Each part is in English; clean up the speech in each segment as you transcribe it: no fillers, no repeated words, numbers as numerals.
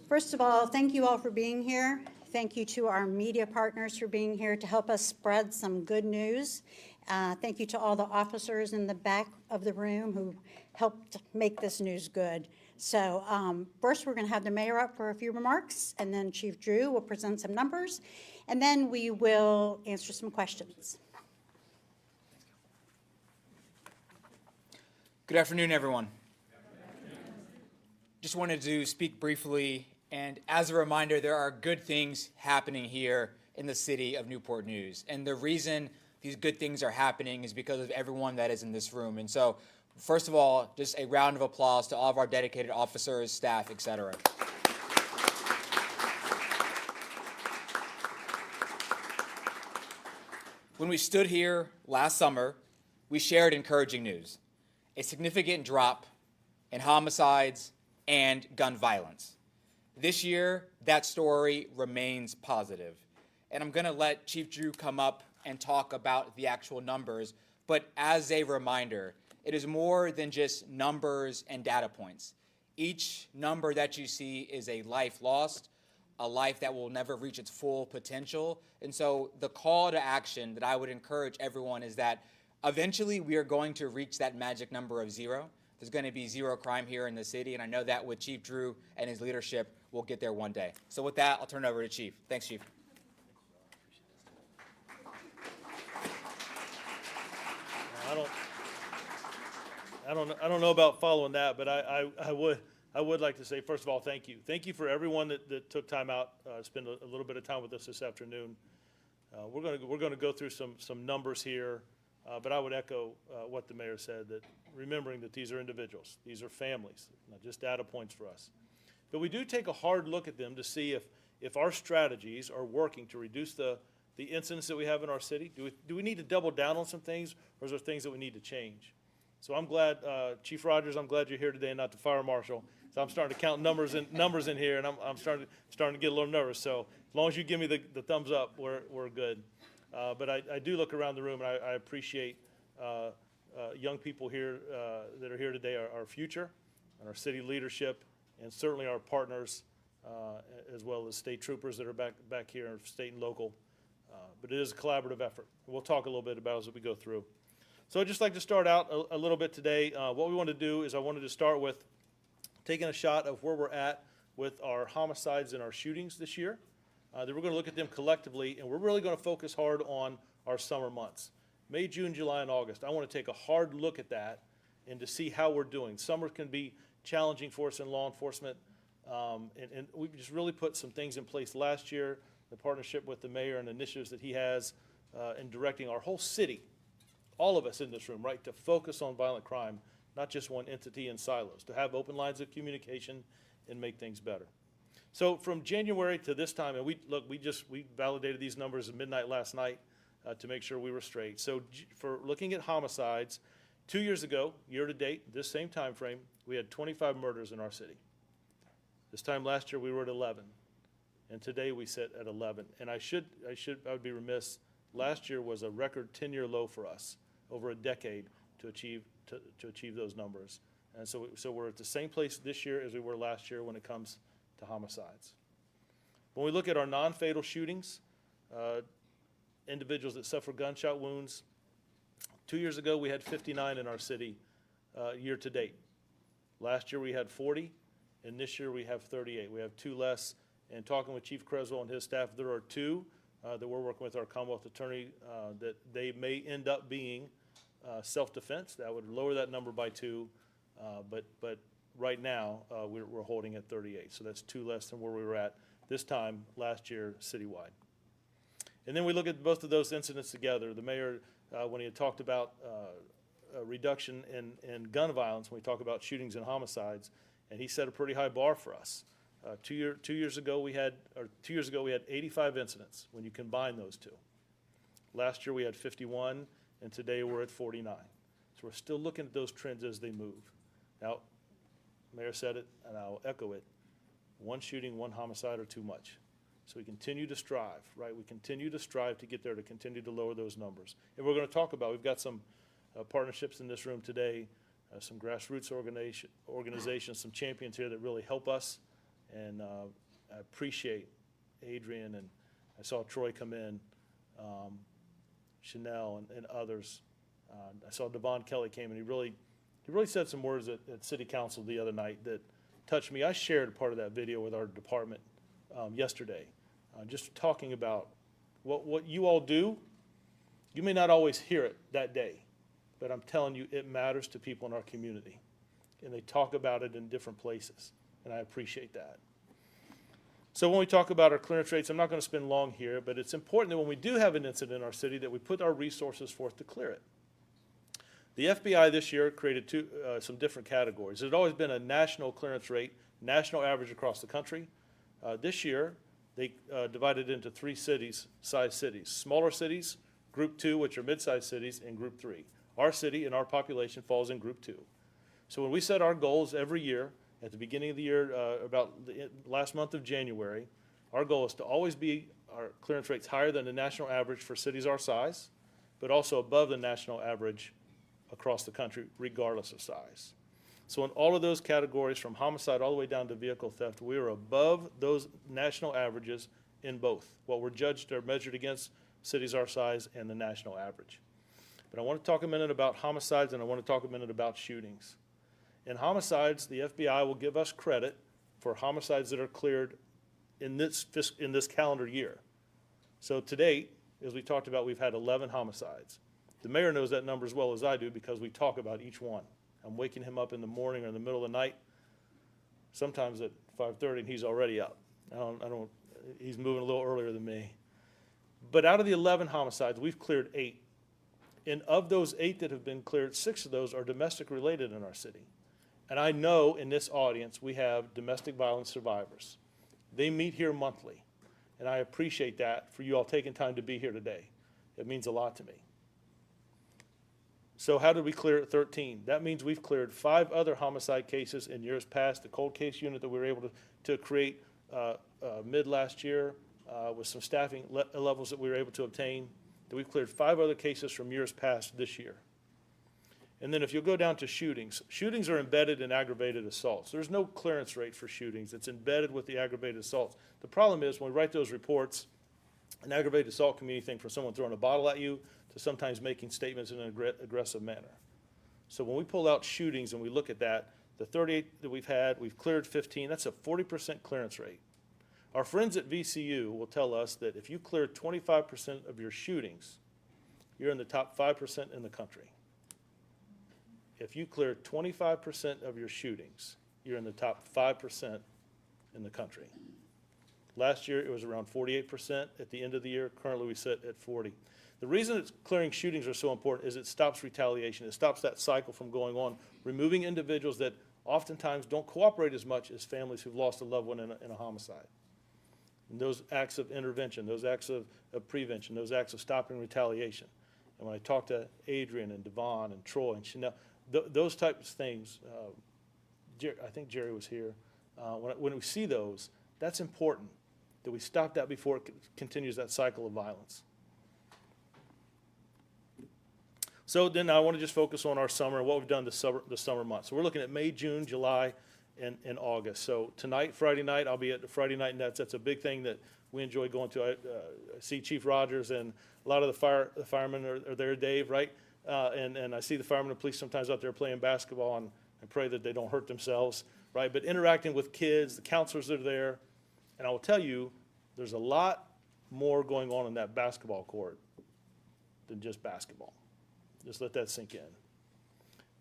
First of all, thank you all for being here. Thank you to our media partners for being here to help us spread some good news. Thank you to all the officers in the back of the room who helped make this news good. So first, we're going to have the mayor up for a few remarks, and then Chief Drew will present some numbers, and then we will answer some questions. Good afternoon, everyone. Just wanted to speak briefly, and as a reminder, there are good things happening here in the city of Newport News. And the reason these good things are happening is because of everyone that is in this room. And so, first of all, just a round of applause to all of our dedicated officers, staff, et cetera. When we stood here last summer, we shared encouraging news: a significant drop in homicides and gun violence. This year, that story remains positive. And I'm going to let Chief Drew come up and talk about the actual numbers. But as a reminder, it is more than just numbers and data points. Each number that you see is a life lost, a life that will never reach its full potential. And so the call to action that I would encourage everyone is that eventually we are going to reach that magic number of 0. There's going to be 0 crime here in the city, and I know that with Chief Drew and his leadership, we'll get there one day. So with that, I'll turn it over to Chief. Thanks, Chief. I don't know about following that, but I would like to say, first of all, thank you. Thank you for everyone that took time out to spend a little bit of time with us this afternoon. We're going to go through some numbers here, but I would echo what the mayor said, that remembering that these are individuals, these are families, not just data points for us. But we do take a hard look at them to see if our strategies are working to reduce the incidents that we have in our city. Do we need to double down on some things, or is there things that we need to change? So I'm glad, Chief Rogers, I'm glad you're here today and not the fire marshal. So I'm starting to count numbers in here, and I'm starting to get a little nervous. So as long as you give me the thumbs up, we're good. But I do look around the room, and I appreciate young people here that are here today, our future, and our city leadership, and certainly our partners, as well as state troopers that are back here, state and local. But it is a collaborative effort. We'll talk a little bit about it as we go through. So I'd just like to start out a little bit today. What we want to do is I wanted to start with taking a shot of where we're at with our homicides and our shootings this year. Then we're going to look at them collectively, and we're really going to focus hard on our summer months. May, June, July, and August. I want to take a hard look at that and to see how we're doing. Summer can be challenging for us in law enforcement, and we just really put some things in place last year, the partnership with the mayor and initiatives that he has in directing our whole city, all of us in this room, right, to focus on violent crime, not just one entity in silos, to have open lines of communication and make things better. So from January to this time, and we validated these numbers at midnight last night to make sure we were straight. So for looking at homicides, 2 years ago, year to date, this same time frame, we had 25 murders in our city. This time last year we were at 11, and today we sit at 11. And I would be remiss. Last year was a record 10-year low for us, over a decade to achieve those numbers. And so we're at the same place this year as we were last year when it comes to homicides. When we look at our non-fatal shootings, individuals that suffer gunshot wounds, 2 years ago we had 59 in our city year to date. Last year we had 40, and this year we have 38. We have 2 less. And talking with Chief Creswell and his staff, there are 2 that we're working with our Commonwealth Attorney that they may end up being self-defense. That would lower that number by 2, but right now we're holding at 38. So that's 2 less than where we were at this time last year citywide. And then we look at both of those incidents together. The mayor, when he had talked about a reduction in gun violence, when we talk about shootings and homicides, and he set a pretty high bar for us. 2 years ago we had 85 incidents when you combine those 2. Last year we had 51, and today we're at 49. So we're still looking at those trends as they move. Now, the mayor said it, and I'll echo it: 1 shooting, 1 homicide are too much. So we continue to strive, right? We continue to strive to get there, to continue to lower those numbers. And we're going to talk about, we've got some partnerships in this room today, some grassroots organizations, some champions here that really help us And I appreciate Adrian, and I saw Troy come in, Chanel and others. I saw Devon Kelly came, and he really said some words at City Council the other night that touched me. I shared part of that video with our department yesterday, just talking about what you all do. You may not always hear it that day, but I'm telling you, it matters to people in our community. And they talk about it in different places, and I appreciate that. So when we talk about our clearance rates, I'm not going to spend long here, but it's important that when we do have an incident in our city that we put our resources forth to clear it. The FBI this year created some different categories. There's always been a national clearance rate, national average across the country. This year, they divided into 3 size cities. Smaller cities, Group 2, which are mid-sized cities, and Group 3. Our city and our population falls in Group 2. So when we set our goals every year, at the beginning of the year, about the last month of January, our goal is to always be our clearance rates higher than the national average for cities our size, but also above the national average across the country, regardless of size. So in all of those categories, from homicide all the way down to vehicle theft, we are above those national averages in both. What we're judged or measured against cities our size and the national average. But I want to talk a minute about homicides, and I want to talk a minute about shootings. In homicides, the FBI will give us credit for homicides that are cleared in this calendar year. So to date, as we talked about, we've had 11 homicides. The mayor knows that number as well as I do because we talk about each one. I'm waking him up in the morning or in the middle of the night, sometimes at 5:30, and he's already up. He's moving a little earlier than me. But out of the 11 homicides, we've cleared 8. And of those 8 that have been cleared, 6 of those are domestic related in our city. And I know in this audience we have domestic violence survivors. They meet here monthly, and I appreciate that for you all taking time to be here today. It means a lot to me. So how did we clear 13? That means we've cleared 5 other homicide cases in years past. The cold case unit that we were able to create mid last year with some staffing levels that we were able to obtain, that we've cleared 5 other cases from years past this year. And then if you'll go down to shootings, shootings are embedded in aggravated assaults. There's no clearance rate for shootings. It's embedded with the aggravated assaults. The problem is when we write those reports, an aggravated assault can mean anything from someone throwing a bottle at you to sometimes making statements in an aggressive manner. So when we pull out shootings and we look at that, the 38 that we've had, we've cleared 15. That's a 40% clearance rate. Our friends at VCU will tell us that if you clear 25% of your shootings, you're in the top 5% in the country. If you clear 25% of your shootings, you're in the top 5% in the country. Last year, it was around 48% at the end of the year. Currently, we sit at 40. The reason it's clearing shootings are so important is it stops retaliation. It stops that cycle from going on, removing individuals that oftentimes don't cooperate as much as families who've lost a loved one in a homicide. And those acts of intervention, those acts of prevention, those acts of stopping retaliation. And when I talk to Adrian and Devon and Troy and Chanel, those types of things, I think Jerry was here, when we see those, that's important, that we stop that before it continues that cycle of violence. So then I want to just focus on our summer and what we've done the summer months. So we're looking at May, June, July, and August. So tonight, Friday night, I'll be at the Friday Night Nets. That's a big thing that we enjoy going to. I see Chief Rogers and a lot of the firemen are there, Dave, right? And I see the firemen and police sometimes out there playing basketball, and I pray that they don't hurt themselves, right? But interacting with kids, the counselors that are there, and I will tell you, there's a lot more going on in that basketball court than just basketball. Just let that sink in.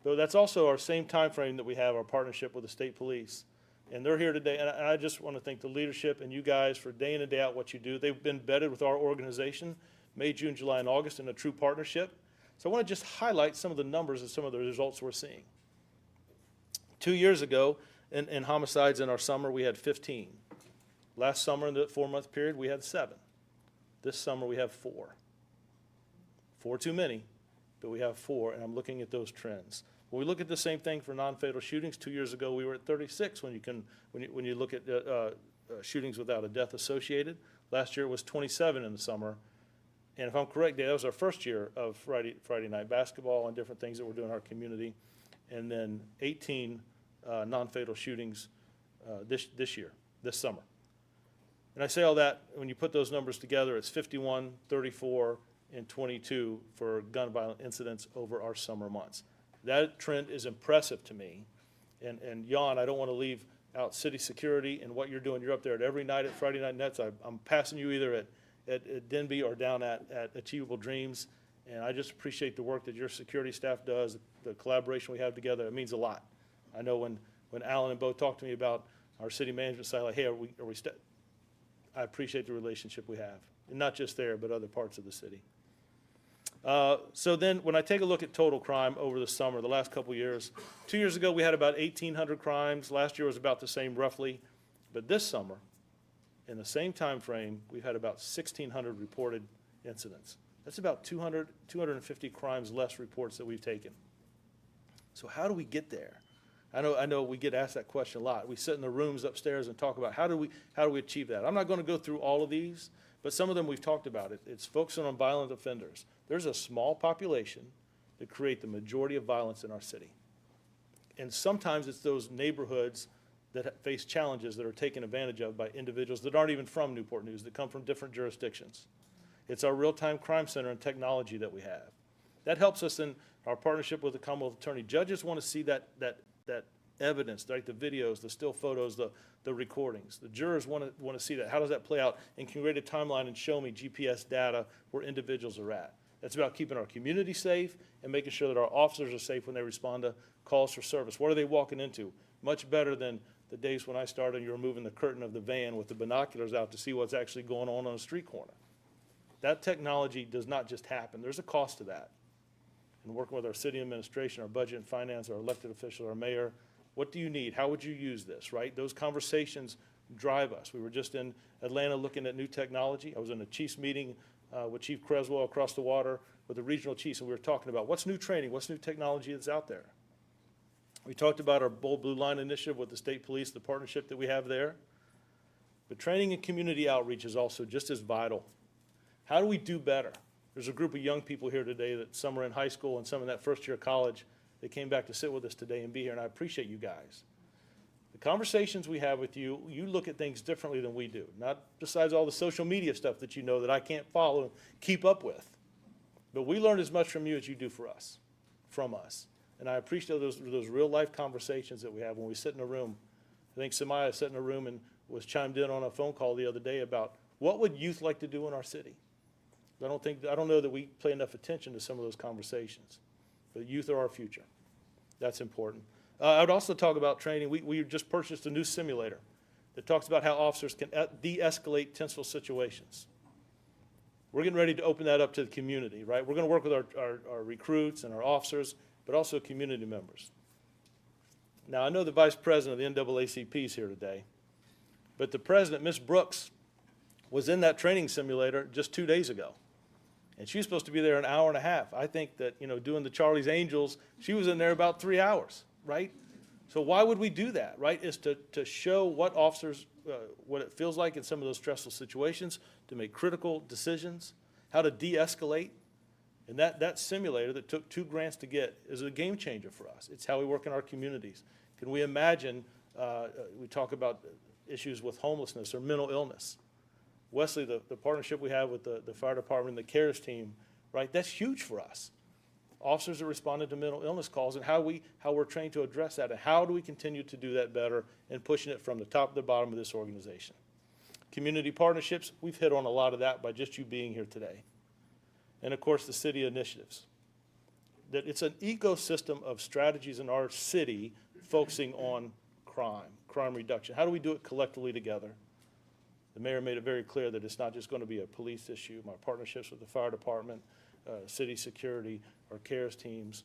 But that's also our same time frame that we have our partnership with the state police. And they're here today, and I just want to thank the leadership and you guys for day in and day out what you do. They've been embedded with our organization May, June, July, and August in a true partnership. So I want to just highlight some of the numbers and some of the results we're seeing. 2 years ago, in homicides in our summer, we had 15. Last summer, in the 4-month period, we had 7. This summer, we have 4. 4 too many, but we have 4, and I'm looking at those trends. When we look at the same thing for non-fatal shootings, 2 years ago, we were at 36 when you look at shootings without a death associated. Last year, it was 27 in the summer. And if I'm correct, Dave, that was our first year of Friday night basketball and different things that we're doing in our community. And then 18 non-fatal shootings this year. this summer. And I say all that, when you put those numbers together, it's 51, 34, and 22 for gun violent incidents over our summer months. That trend is impressive to me. And Jan, I don't want to leave out city security and what you're doing. You're up there at every night at Friday Night Nets. I'm passing you either at Denby or down at Achievable Dreams. And I just appreciate the work that your security staff does, the collaboration we have together. It means a lot. I know when Alan and Bo talked to me about our city management side, like, hey, I appreciate the relationship we have. And not just there, but other parts of the city. So then when I take a look at total crime over the summer, the last couple years, 2 years ago we had about 1,800 crimes. Last year was about the same roughly. But this summer, in the same time frame, we've had about 1,600 reported incidents. That's about 250 crimes less reports that we've taken. So how do we get there? I know we get asked that question a lot. We sit in the rooms upstairs and talk about how do we achieve that? I'm not going to go through all of these, but some of them we've talked about. It's focusing on violent offenders. There's a small population that create the majority of violence in our city. And sometimes it's those neighborhoods that face challenges that are taken advantage of by individuals that aren't even from Newport News, that come from different jurisdictions. It's our real-time crime center and technology that we have. That helps us in our partnership with the Commonwealth Attorney. Judges want to see that evidence, like the videos, the still photos, the recordings. The jurors want to see that. How does that play out? And can create a timeline and show me GPS data where individuals are at. That's about keeping our community safe and making sure that our officers are safe when they respond to calls for service. What are they walking into? Much better than the days when I started and you were moving the curtain of the van with the binoculars out to see what's actually going on a street corner. That technology does not just happen. There's a cost to that. And working with our city administration, our budget and finance, our elected officials, our mayor, what do you need? How would you use this, right? Those conversations drive us. We were just in Atlanta looking at new technology. I was in a chiefs meeting with Chief Creswell across the water with the regional chiefs, and we were talking about what's new training, what's new technology that's out there. We talked about our Bold Blue Line initiative with the state police, the partnership that we have there. But training and community outreach is also just as vital. How do we do better? There's a group of young people here today that some are in high school and some in that first year of college. They came back to sit with us today and be here, and I appreciate you guys. The conversations we have with you, you look at things differently than we do. Not besides all the social media stuff that you know that I can't follow and keep up with. But we learn as much from you as you do from us. And I appreciate those real life conversations that we have when we sit in a room. I think Samaya sat in a room and was chimed in on a phone call the other day about what would youth like to do in our city. I don't know that we pay enough attention to some of those conversations. But youth are our future. That's important. I would also talk about training. We just purchased a new simulator that talks about how officers can de-escalate tenseful situations. We're getting ready to open that up to the community, right? We're going to work with our recruits and our officers, but also community members. Now, I know the vice president of the NAACP is here today, but the president, Ms. Brooks, was in that training simulator just 2 days ago. And she was supposed to be there an hour and a half. I think that, doing the Charlie's Angels, she was in there about 3 hours, right? So why would we do that, right? Is to show what officers, what it feels like in some of those stressful situations, to make critical decisions, how to de-escalate. And that simulator that took 2 grants to get is a game changer for us. It's how we work in our communities. Can we imagine, we talk about issues with homelessness or mental illness. Wesley, the partnership we have with the fire department and the CARES team, right, that's huge for us. Officers that responded to mental illness calls and how we're trained to address that and how do we continue to do that better and pushing it from the top to the bottom of this organization. Community partnerships, we've hit on a lot of that by just you being here today. And of course, the city initiatives. That it's an ecosystem of strategies in our city focusing on crime reduction. How do we do it collectively together? The mayor made it very clear that it's not just going to be a police issue. My partnerships with the fire department, city security, our CARES teams,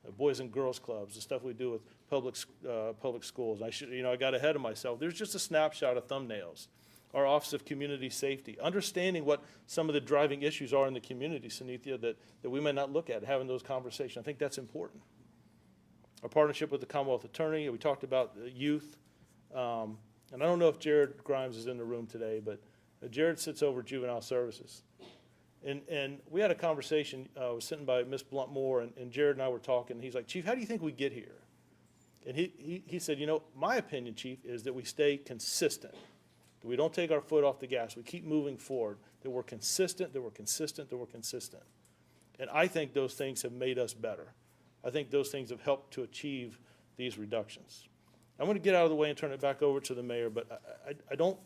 the Boys and Girls Clubs, the stuff we do with public schools. I got ahead of myself. There's just a snapshot of thumbnails. Our Office of Community Safety, understanding what some of the driving issues are in the community, Sunithya, that we may not look at, having those conversations. I think that's important. Our partnership with the Commonwealth Attorney, we talked about youth. And I don't know if Jared Grimes is in the room today, but Jared sits over juvenile services. And we had a conversation, I was sitting by Ms. Bluntmore, and Jared and I were talking. He's like, Chief, how do you think we get here? And he said, you know, my opinion, Chief, is that we stay consistent, that we don't take our foot off the gas, we keep moving forward, that we're consistent, that we're consistent, that we're consistent. And I think those things have made us better. I think those things have helped to achieve these reductions. I'm going to get out of the way and turn it back over to the mayor, but I don't,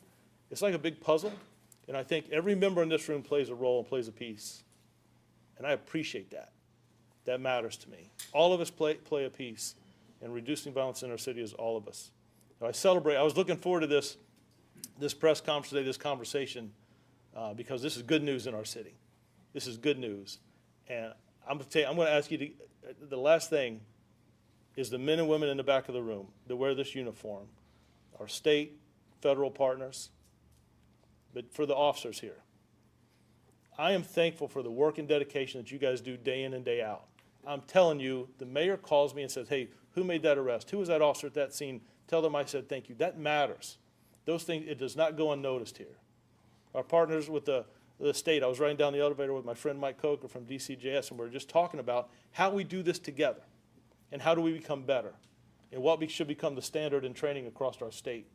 it's like a big puzzle, and I think every member in this room plays a role and plays a piece. And I appreciate that. That matters to me. All of us play a piece, and reducing violence in our city is all of us. Now, I was looking forward to this press conference today, this conversation, because this is good news in our city. This is good news. And I'm going to ask you to, the last thing is the men and women in the back of the room that wear this uniform, our state, federal partners, but for the officers here. I am thankful for the work and dedication that you guys do day in and day out. I'm telling you, the mayor calls me and says, hey, who made that arrest? Who was that officer at that scene? Tell them I said thank you. That matters. Those things, it does not go unnoticed here. Our partners with the state, I was riding down the elevator with my friend Mike Coker from DCJS, and we were just talking about how we do this together and how do we become better and what should become the standard in training across our state.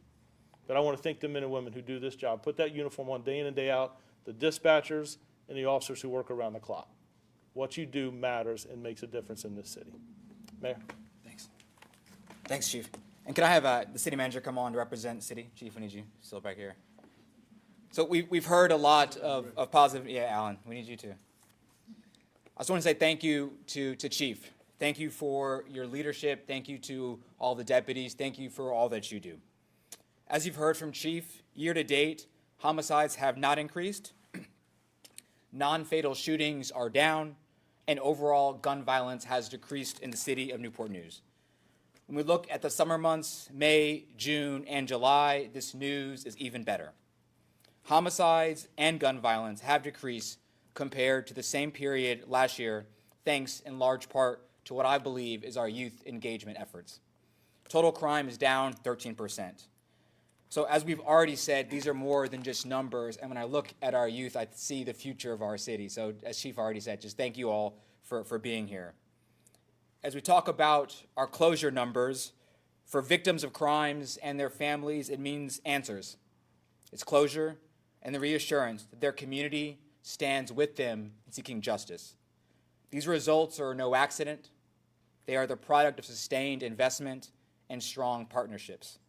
But I want to thank the men and women who do this job, put that uniform on day in and day out, the dispatchers and the officers who work around the clock. What you do matters and makes a difference in this city. Mayor. Thanks. Thanks, Chief. And can I have the city manager come on to represent the city? Chief, we need you still back here. So we've heard a lot of positive, yeah, Alan, we need you too. I just want to say thank you to Chief. Thank you for your leadership. Thank you to all the deputies. Thank you for all that you do. As you've heard from Chief, year to date, homicides have not increased. Non-fatal shootings are down, and overall gun violence has decreased in the city of Newport News. When we look at the summer months, May, June, and July, this news is even better. Homicides and gun violence have decreased compared to the same period last year, thanks in large part to what I believe is our youth engagement efforts. Total crime is down 13%. So as we've already said, these are more than just numbers, and when I look at our youth, I see the future of our city. So as Chief already said, just thank you all for being here. As we talk about our closure numbers, for victims of crimes and their families, it means answers. It's closure and the reassurance that their community stands with them in seeking justice. These results are no accident. They are the product of sustained investment and strong partnerships.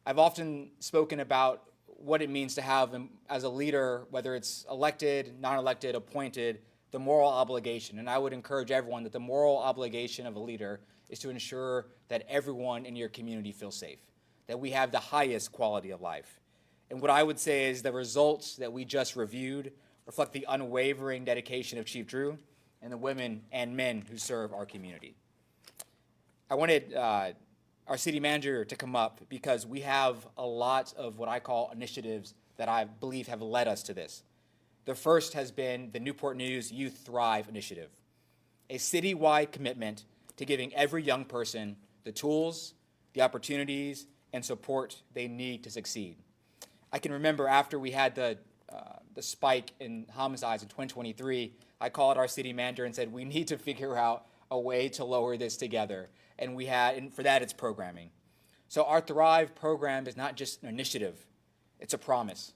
I've often spoken about what it means to have, as a leader, whether it's elected, non-elected, appointed, the moral obligation. And I would encourage everyone that the moral obligation of a leader is to ensure that everyone in your community feels safe, that we have the highest quality of life. And what I would say is the results that we just reviewed reflect the unwavering dedication of Chief Drew and the women and men who serve our community. I wanted our city manager to come up because we have a lot of what I call initiatives that I believe have led us to this. The first has been the Newport News Youth Thrive Initiative, a citywide commitment to giving every young person the tools, the opportunities, and support they need to succeed. I can remember after we had the spike in homicides in 2023, I called our city manager and said, we need to figure out a way to lower this together. And for that, it's programming. So our Thrive program is not just an initiative, it's a promise.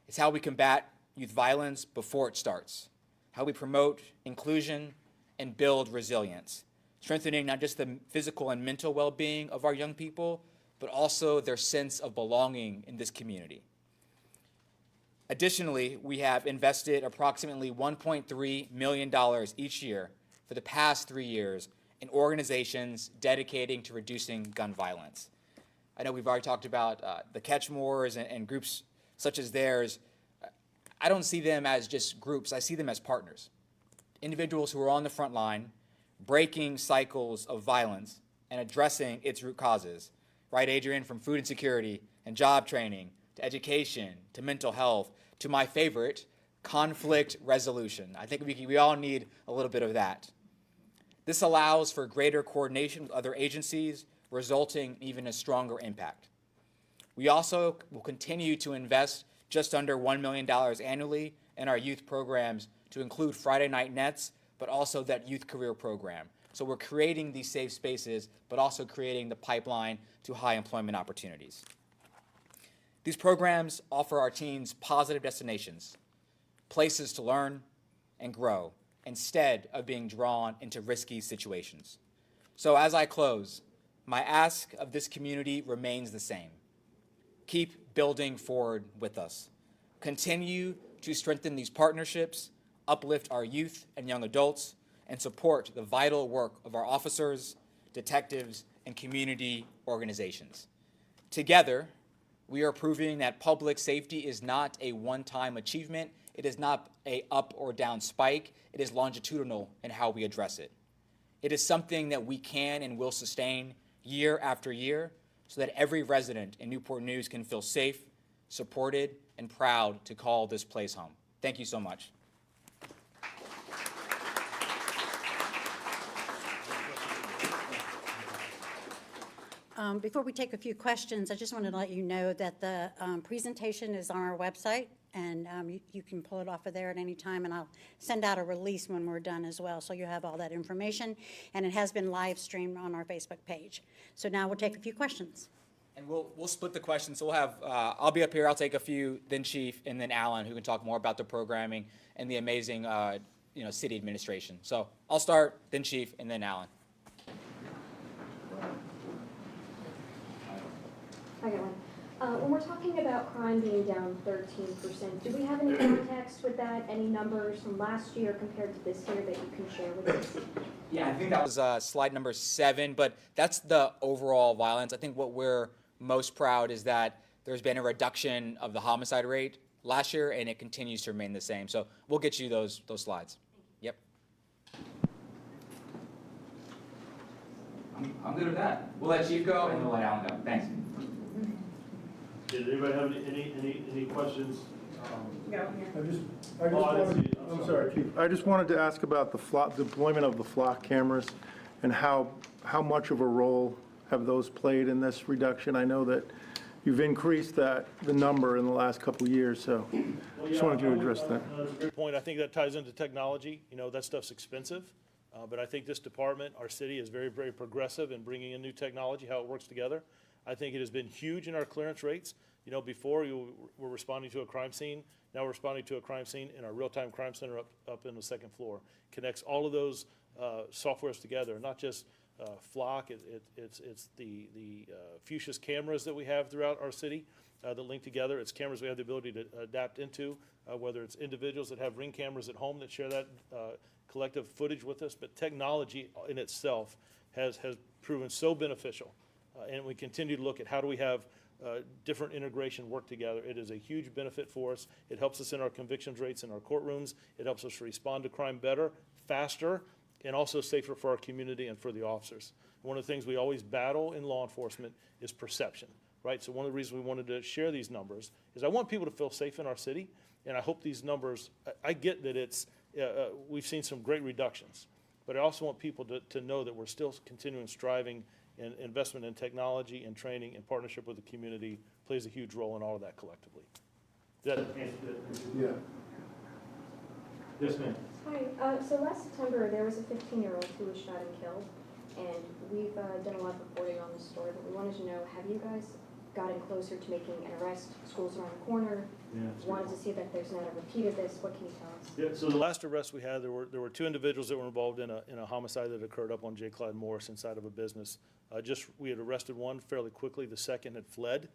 It's how we combat youth violence before it starts, how we promote inclusion and build resilience, strengthening not just the physical and mental well-being of our young people, but also their sense of belonging in this community. Additionally, we have invested approximately $1.3 million each year for the past 3 years in organizations dedicating to reducing gun violence. I know we've already talked about the Catchmores and groups such as theirs. I don't see them as just groups, I see them as partners. Individuals who are on the front line, breaking cycles of violence and addressing its root causes. Right, Adrian, from food insecurity and job training, to education, to mental health, to my favorite, conflict resolution. I think we all need a little bit of that. This allows for greater coordination with other agencies, resulting in even a stronger impact. We also will continue to invest just under $1 million annually in our youth programs to include Friday Night Nets, but also that youth career program, So we're creating these safe spaces, but also creating the pipeline to high employment opportunities. These programs offer our teens positive destinations, places to learn and grow, instead of being drawn into risky situations. So as I close, my ask of this community remains the same. Keep building forward with us. Continue to strengthen these partnerships, uplift our youth and young adults, and support the vital work of our officers, detectives, and community organizations. Together, we are proving that public safety is not a one-time achievement. It is not an up or down spike. It is longitudinal in how we address it. It is something that we can and will sustain year after year so that every resident in Newport News can feel safe, supported, and proud to call this place home. Thank you so much. Before we take a few questions, I just wanted to let you know that the presentation is on our website, and you can pull it off of there at any time, and I'll send out a release when we're done as well, so you have all that information, and it has been live streamed on our Facebook page. So now we'll take a few questions. And we'll split the questions. So we'll have, I'll be up here, I'll take a few, then Chief, and then Alan, who can talk more about the programming and the amazing city administration. So I'll start, then Chief, and then Alan. I got one. When we're talking about crime being down 13%, do we have any context with that? Any numbers from last year compared to this year that you can share with us? Yeah, I think that was slide number 7, but that's the overall violence. I think what we're most proud is that there's been a reduction of the homicide rate last year, and it continues to remain the same. So we'll get you those slides. Yep. I'm good with that. We'll let Chief go, and we'll let Alan go. Thanks. Did anybody have any questions? I'm sorry, Chief. I just wanted to ask about the deployment of the flock cameras and how much of a role have those played in this reduction? I know that you've increased the number in the last couple of years, so just wanted you to address that. That's a great point. I think that ties into technology. You know, that stuff's expensive, but I think this department, our city, is very, very progressive in bringing in new technology, how it works together. I think it has been huge in our clearance rates. You know, before you were responding to a crime scene, now we're responding to a crime scene in our real-time crime center up in the second floor. Connects all of those softwares together, not just Flock, it's the Fuchsia's cameras that we have throughout our city that link together. It's cameras we have the ability to adapt into, whether it's individuals that have Ring cameras at home that share that collective footage with us, but technology in itself has proven so beneficial. And we continue to look at how do we have different integration work together. It is a huge benefit for us. It helps us in our convictions rates in our courtrooms. It helps us respond to crime better, faster, and also safer for our community and for the officers. One of the things we always battle in law enforcement is perception, right? So one of the reasons we wanted to share these numbers is I want people to feel safe in our city, and I hope these numbers, I get that we've seen some great reductions, but I also want people to know that we're still continuing striving, and investment in technology and training and partnership with the community plays a huge role in all of that collectively. Does that answer that? Yeah. Yes, ma'am. Hi, so last September there was a 15-year-old who was shot and killed, and we've done a lot of reporting on this story, but we wanted to know, have you guys gotten closer to making an arrest? School's around the corner. Wanted to see that there's not a repeat of this. What can you tell us? Yeah, so the last arrest we had, there were 2 individuals that were involved in a homicide that occurred up on J. Clyde Morris inside of a business. We had arrested one fairly quickly. The second had fled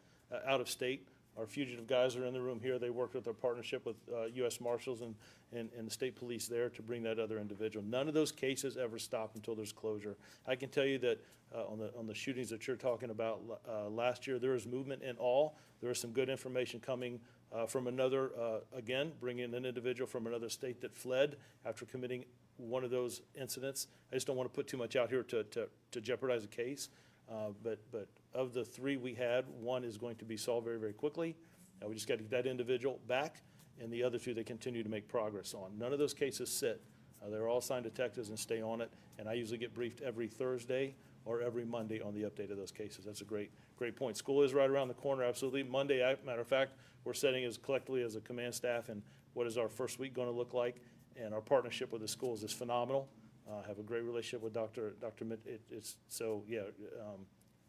out of state. Our fugitive guys are in the room here. They worked with our partnership with U.S. Marshals and the state police there to bring that other individual. None of those cases ever stop until there's closure. I can tell you that on the shootings that you're talking about last year, there was movement in all. There was some good information coming from another, again, bringing an individual from another state that fled after committing one of those incidents. I just don't want to put too much out here to jeopardize a case. But of the 3 we had, 1 is going to be solved very, very quickly. We just got to get that individual back, and the other 2 they continue to make progress on. None of those cases sit. They're all assigned detectives and stay on it, and I usually get briefed every Thursday or every Monday on the update of those cases. That's a great point. School is right around the corner, absolutely. Monday, matter of fact, we're setting as collectively as a command staff and what is our first week going to look like, and our partnership with the schools is phenomenal. Have a great relationship with Dr. It's, so, yeah,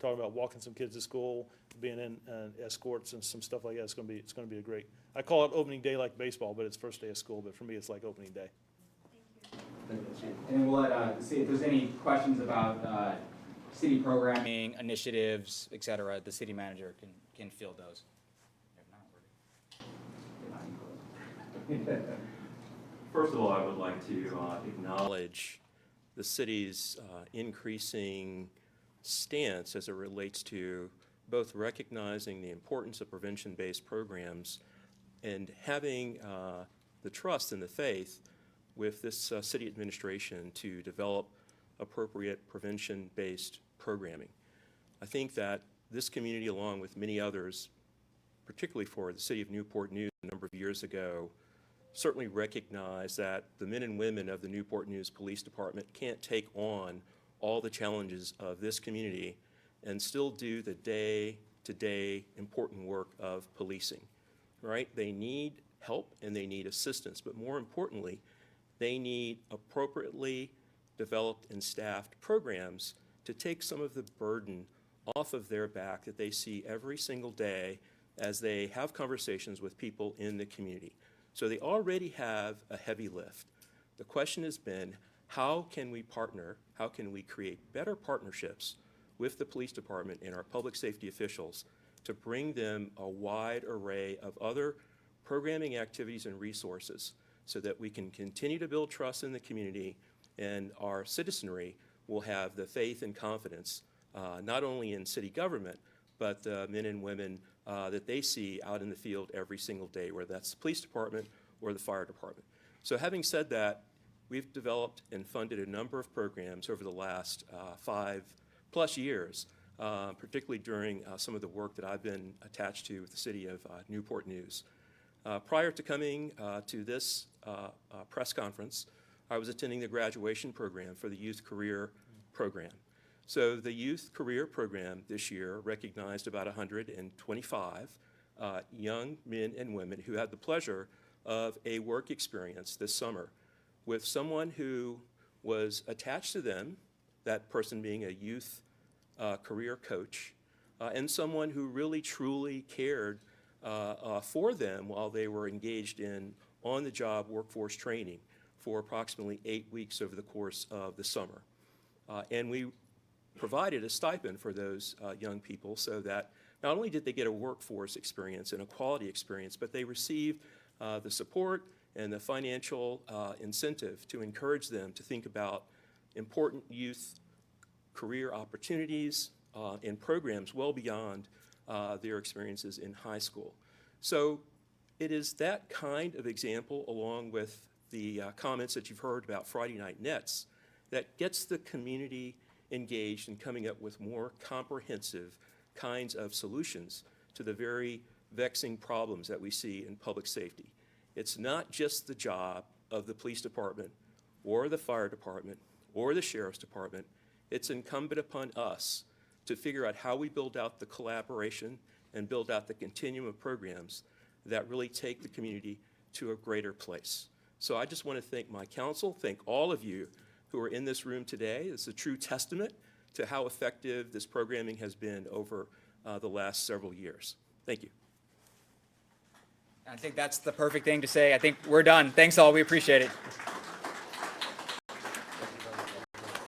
talking about walking some kids to school, being in escorts and some stuff like that, it's gonna be a great, I call it opening day like baseball, but it's first day of school, but for me, it's like opening day. And we'll see if there's any questions about city programming, initiatives, et cetera. The city manager can field those. First of all, I would like to acknowledge the city's increasing stance as it relates to both recognizing the importance of prevention-based programs and having the trust and the faith with this city administration to develop appropriate prevention-based programming. I think that this community, along with many others, particularly for the city of Newport News a number of years ago, certainly recognize that the men and women of the Newport News Police Department can't take on all the challenges of this community and still do the day-to-day important work of policing, right? They need help and they need assistance, but more importantly, they need appropriately developed and staffed programs to take some of the burden off of their back that they see every single day as they have conversations with people in the community. So they already have a heavy lift. The question has been, how can we partner, how can we create better partnerships with the police department and our public safety officials to bring them a wide array of other programming activities and resources so that we can continue to build trust in the community and our citizenry will have the faith and confidence, not only in city government, but the men and women that they see out in the field every single day, whether that's the police department or the fire department. So having said that, we've developed and funded a number of programs over the last 5+ years, particularly during some of the work that I've been attached to with the city of Newport News. Prior to coming to this press conference, I was attending the graduation program for the Youth Career Program. So the Youth Career Program this year recognized about 125 young men and women who had the pleasure of a work experience this summer with someone who was attached to them, that person being a youth career coach, and someone who really truly cared for them while they were engaged in on-the-job workforce training for approximately 8 weeks over the course of the summer. And we provided a stipend for those young people so that not only did they get a workforce experience and a quality experience, but they received the support and the financial incentive to encourage them to think about important youth career opportunities and programs well beyond their experiences in high school. So it is that kind of example, along with the comments that you've heard about Friday Night Nets, that gets the community engaged in coming up with more comprehensive kinds of solutions to the very vexing problems that we see in public safety. It's not just the job of the police department or the fire department or the sheriff's department. It's incumbent upon us to figure out how we build out the collaboration and build out the continuum of programs that really take the community to a greater place. So I just want to thank my council, thank all of you who are in this room today. It's a true testament to how effective this programming has been over the last several years. Thank you. I think that's the perfect thing to say. I think we're done. Thanks all. We appreciate it.